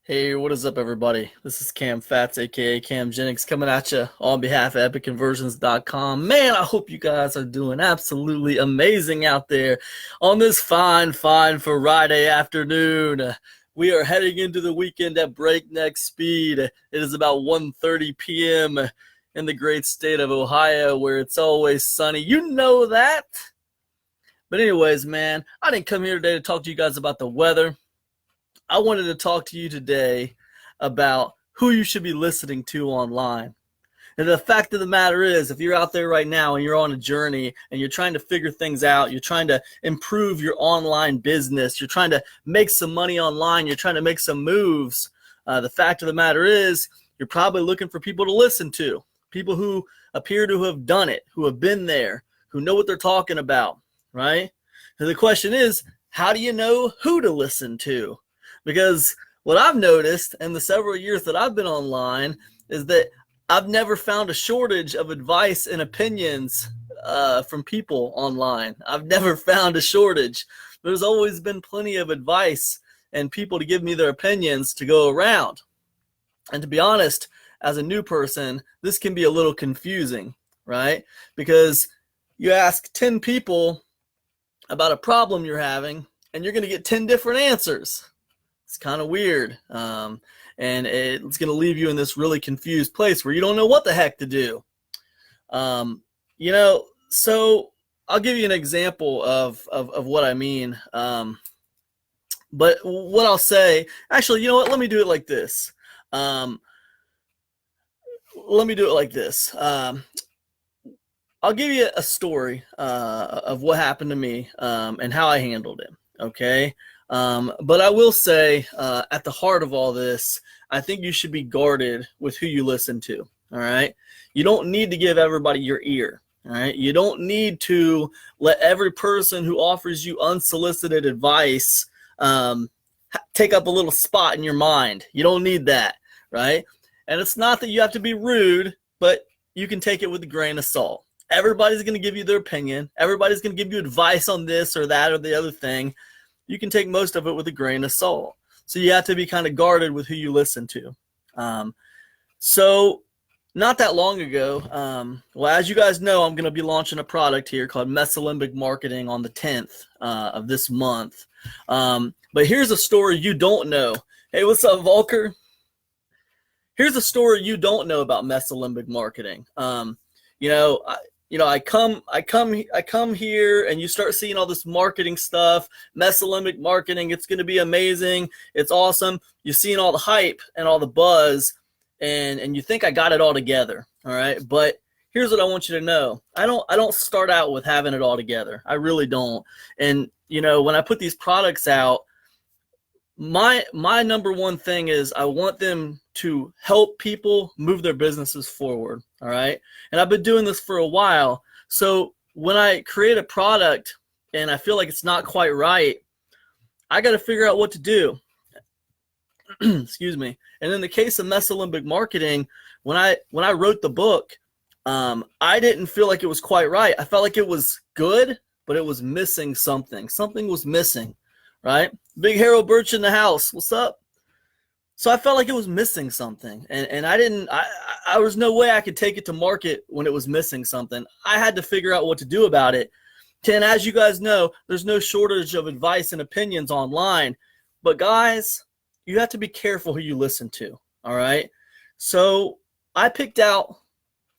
Hey, what is up, everybody? This is Cam Fats, aka Cam Jennings, coming at you on behalf of EpicConversions.com. Man, I hope you guys are doing absolutely amazing out there on this fine Friday afternoon. We are heading into the weekend at breakneck speed. It is about 1:30 p.m. in the great state of Ohio, where it's always sunny. You know that. But anyways, man, I didn't come here today to talk to you guys about the weather. I wanted to talk to you today about who you should be listening to online. And the fact of the matter is, if you're out there right now and you're on a journey and you're trying to figure things out, you're trying to improve your online business, you're trying to make some money online, you're trying to make some moves, the fact of the matter is, you're probably looking for people to listen to, people who appear to have done it, who have been there, who know what they're talking about, right? And the question is, how do you know who to listen to? Because what I've noticed in the several years that I've been online is that I've never found a shortage of advice and opinions from people online. I've never found a shortage. There's always been plenty of advice and people to give me their opinions to go around. And to be honest, as a new person, this can be a little confusing, right? Because you ask 10 people about a problem you're having, and you're going to get 10 different answers. It's kind of weird, and it's going to leave you in this really confused place where you don't know what the heck to do. So I'll give you an example of what I mean. But what I'll say, actually, you know what? Let me do it like this. I'll give you a story of what happened to me and how I handled it, okay? But I will say, at the heart of all this, I think you should be guarded with who you listen to, all right? You don't need to give everybody your ear, all right? You don't need to let every person who offers you unsolicited advice take up a little spot in your mind. You don't need that, right? And it's not that you have to be rude, but you can take it with a grain of salt. Everybody's going to give you their opinion. Everybody's going to give you advice on this or that or the other thing. You can take most of it with a grain of salt. So you have to be kind of guarded with who you listen to. So not that long ago, well, as you guys know, I'm going to be launching a product here called Mesolimbic Marketing on the 10th of this month. But here's a story you don't know. Hey, what's up, Volker? Here's a story you don't know about Mesolimbic Marketing. I come here and you start seeing all this marketing stuff, Mesolimbic marketing. It's going to be amazing. It's awesome. You're seeing all the hype and all the buzz, and you think I got it all together. All right. But here's what I want you to know. I don't start out with having it all together. I really don't. And, when I put these products out, my number one thing is I want them to help people move their businesses forward. All right. And I've been doing this for a while. So when I create a product and I feel like it's not quite right, I got to figure out what to do. Excuse me. And in the case of Mesolimbic Marketing, when I wrote the book, I didn't feel like it was quite right. I felt like it was good, but it was missing something. Something was missing, right? Big Harold Birch in the house. What's up? So I felt like it was missing something, and I was no way I could take it to market when it was missing something. I had to figure out what to do about it. And as you guys know, there's no shortage of advice and opinions online, but guys, you have to be careful who you listen to, all right? So I picked out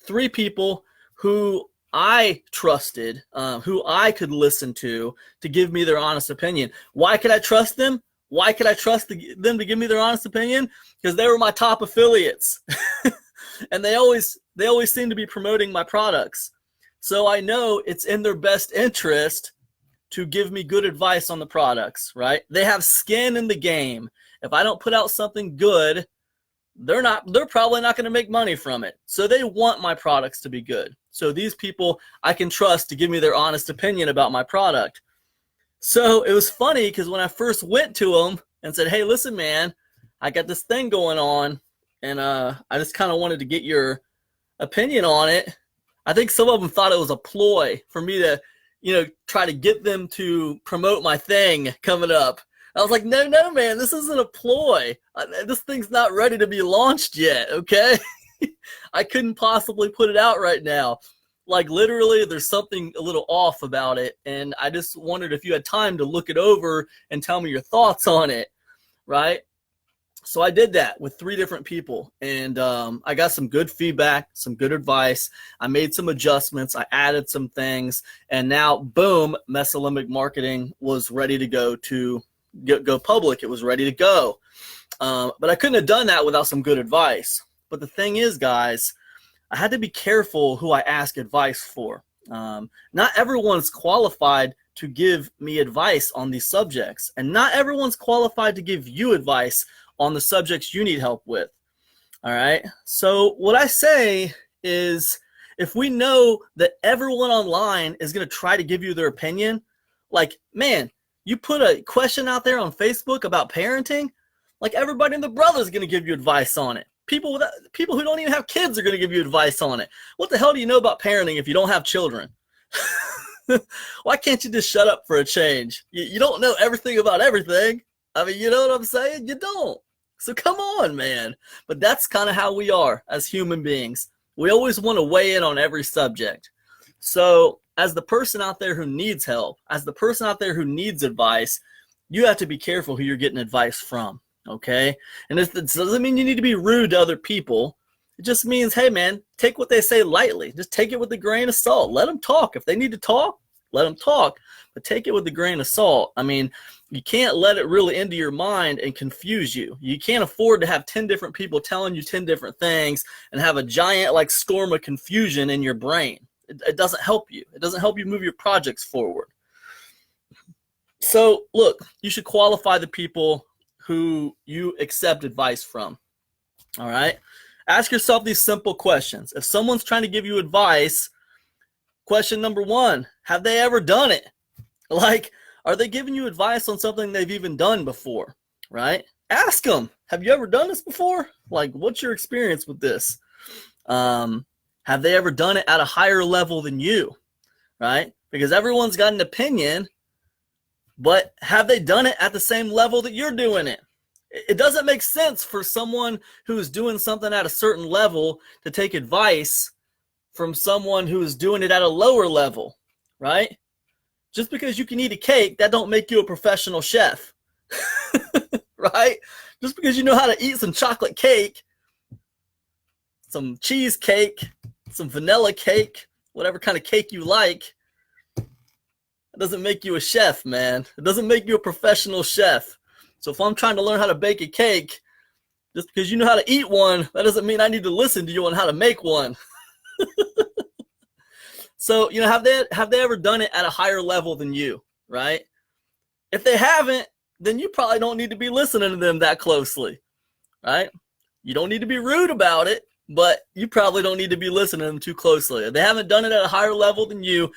3 people who I trusted, who I could listen to give me their honest opinion. Why could I trust them? Why could I trust them to give me their honest opinion? Because they were my top affiliates. And they always seem to be promoting my products. So I know it's in their best interest to give me good advice on the products, right? They have skin in the game. If I don't put out something good, they're probably not going to make money from it. So they want my products to be good. So these people I can trust to give me their honest opinion about my product. So it was funny because when I first went to them and said, hey, listen, man, I got this thing going on, and I just kind of wanted to get your opinion on it. I think some of them thought it was a ploy for me to, try to get them to promote my thing coming up, I was like, no, man, this isn't a ploy. This thing's not ready to be launched yet, okay? I couldn't possibly put it out right now. Like, literally, there's something a little off about it, and I just wondered if you had time to look it over and tell me your thoughts on it, right? So I did that with 3 different people, and I got some good feedback, some good advice. I made some adjustments. I added some things, and now, boom, Mesolimbic Marketing was ready to go public. It was ready to go. But I couldn't have done that without some good advice. But the thing is, guys, I had to be careful who I ask advice for. Not everyone's qualified to give me advice on these subjects, and not everyone's qualified to give you advice on the subjects you need help with. All right. So what I say is, if we know that everyone online is going to try to give you their opinion, like, man, you put a question out there on Facebook about parenting, like, everybody and their brother is going to give you advice on it. People who don't even have kids are going to give you advice on it. What the hell do you know about parenting if you don't have children? Why can't you just shut up for a change? You don't know everything about everything. I mean, you know what I'm saying? You don't. So come on, man. But that's kind of how we are as human beings. We always want to weigh in on every subject. So as the person out there who needs help, as the person out there who needs advice, you have to be careful who you're getting advice from, okay? And it doesn't mean you need to be rude to other people. It just means, hey, man, take what they say lightly. Just take it with a grain of salt. Let them talk. If they need to talk, let them talk. But take it with a grain of salt. I mean, you can't let it really into your mind and confuse you. You can't afford to have 10 different people telling you 10 different things and have a giant, like, storm of confusion in your brain. It doesn't help you. It doesn't help you move your projects forward. So, look, you should qualify the people who you accept advice from. All right? Ask yourself these simple questions. If someone's trying to give you advice, question number 1, have they ever done it? Like, are they giving you advice on something they've even done before, right? Ask them, have you ever done this before? Like, what's your experience with this? Have they ever done it at a higher level than you, right? Because everyone's got an opinion, but have they done it at the same level that you're doing it? It doesn't make sense for someone who's doing something at a certain level to take advice from someone who is doing it at a lower level, right? Just because you can eat a cake, that don't make you a professional chef, right? Just because you know how to eat some chocolate cake, some cheesecake, some vanilla cake, whatever kind of cake you like, it doesn't make you a chef, man. It doesn't make you a professional chef. So if I'm trying to learn how to bake a cake, just because you know how to eat one, that doesn't mean I need to listen to you on how to make one. So, you know, have they ever done it at a higher level than you, right? If they haven't, then you probably don't need to be listening to them that closely, right? You don't need to be rude about it, but you probably don't need to be listening to them too closely. If they haven't done it at a higher level than you,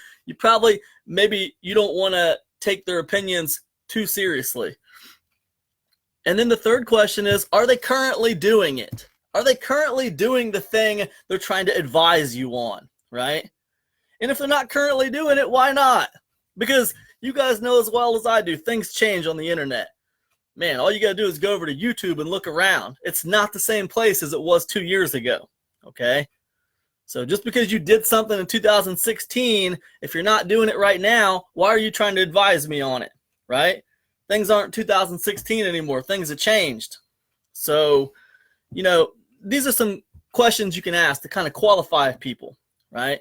maybe you don't want to take their opinions too seriously. And then the third question is, are they currently doing it? Are they currently doing the thing they're trying to advise you on, right? And if they're not currently doing it, why not? Because you guys know as well as I do, things change on the internet. Man, all you got to do is go over to YouTube and look around. It's not the same place as it was 2 years ago, okay? So just because you did something in 2016, if you're not doing it right now, why are you trying to advise me on it, right? Things aren't 2016 anymore. Things have changed. So, you know, these are some questions you can ask to kind of qualify people, right?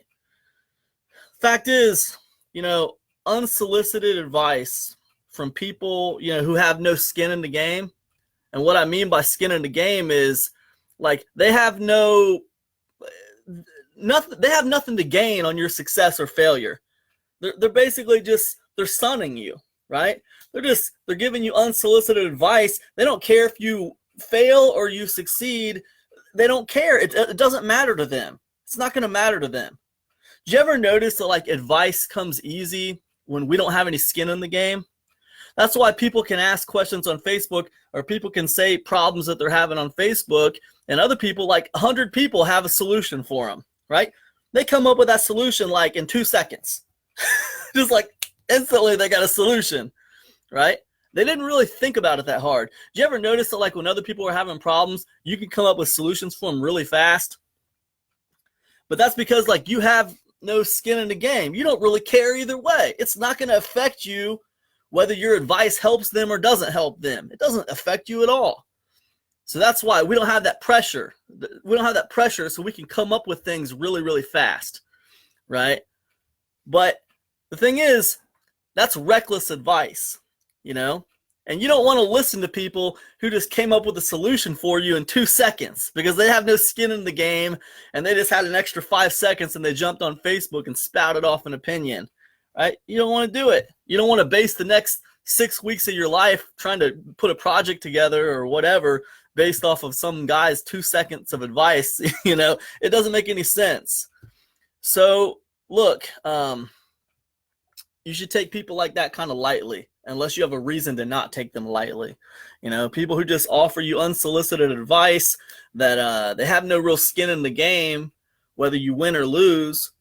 Fact is, you know, unsolicited advice from people, you know, who have no skin in the game. And what I mean by skin in the game is, like, they have nothing to gain on your success or failure. They're basically just, they're sunning you, right? They're giving you unsolicited advice. They don't care if you fail or you succeed. They don't care. It doesn't matter to them. It's not going to matter to them. Did you ever notice that, like, advice comes easy when we don't have any skin in the game? That's why people can ask questions on Facebook, or people can say problems that they're having on Facebook, and other people, like 100 people, have a solution for them, right? They come up with that solution like in 2 seconds. Just like instantly they got a solution, right? They didn't really think about it that hard. Do you ever notice that, like, when other people are having problems, you can come up with solutions for them really fast? But that's because, like, you have no skin in the game. You don't really care either way. It's not going to affect you whether your advice helps them or doesn't help them. It doesn't affect you at all. So that's why we don't have that pressure. We don't have that pressure, so we can come up with things really, really fast, right? But the thing is, that's reckless advice, you know? And you don't want to listen to people who just came up with a solution for you in 2 seconds because they have no skin in the game and they just had an extra 5 seconds and they jumped on Facebook and spouted off an opinion, right? You don't want to do it. You don't want to base the next 6 weeks of your life trying to put a project together or whatever based off of some guy's 2 seconds of advice. You know, it doesn't make any sense. So look, you should take people like that kind of lightly, unless you have a reason to not take them lightly. You know, people who just offer you unsolicited advice that they have no real skin in the game, whether you win or lose.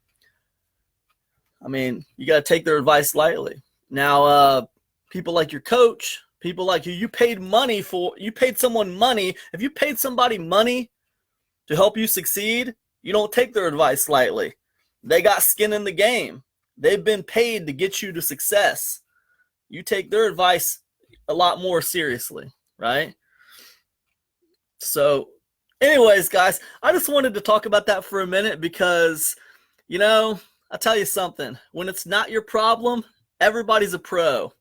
I mean, you got to take their advice lightly. Now, people like your coach, people like you paid money for, you paid someone money. If you paid somebody money to help you succeed, you don't take their advice lightly. They got skin in the game. They've been paid to get you to success. You take their advice a lot more seriously, right? So anyways, guys, I just wanted to talk about that for a minute because, you know, I'll tell you something. When it's not your problem, everybody's a pro.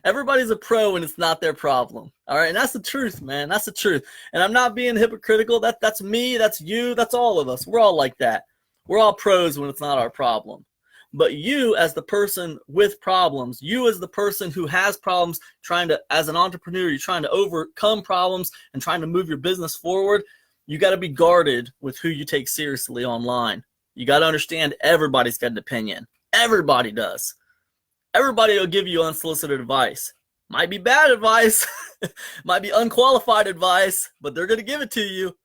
Everybody's a pro when it's not their problem. All right, and that's the truth, man. That's the truth. And I'm not being hypocritical. That's me, that's you, that's all of us. We're all like that. We're all pros when it's not our problem. But you, as the person with problems, you as the person who has problems, trying to, as an entrepreneur, you're trying to overcome problems and trying to move your business forward, you got to be guarded with who you take seriously online. You got to understand everybody's got an opinion. Everybody does. Everybody will give you unsolicited advice. Might be bad advice, might be unqualified advice, but they're going to give it to you.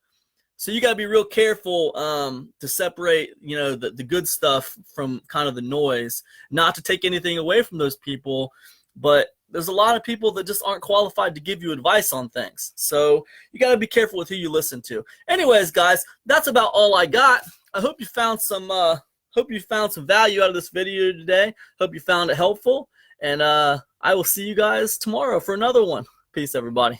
So you got to be real careful to separate, you know, the good stuff from kind of the noise, not to take anything away from those people, but there's a lot of people that just aren't qualified to give you advice on things. So you got to be careful with who you listen to. Anyways, guys, that's about all I got. I hope you found some value out of this video today. Hope you found it helpful, and I will see you guys tomorrow for another one. Peace, everybody.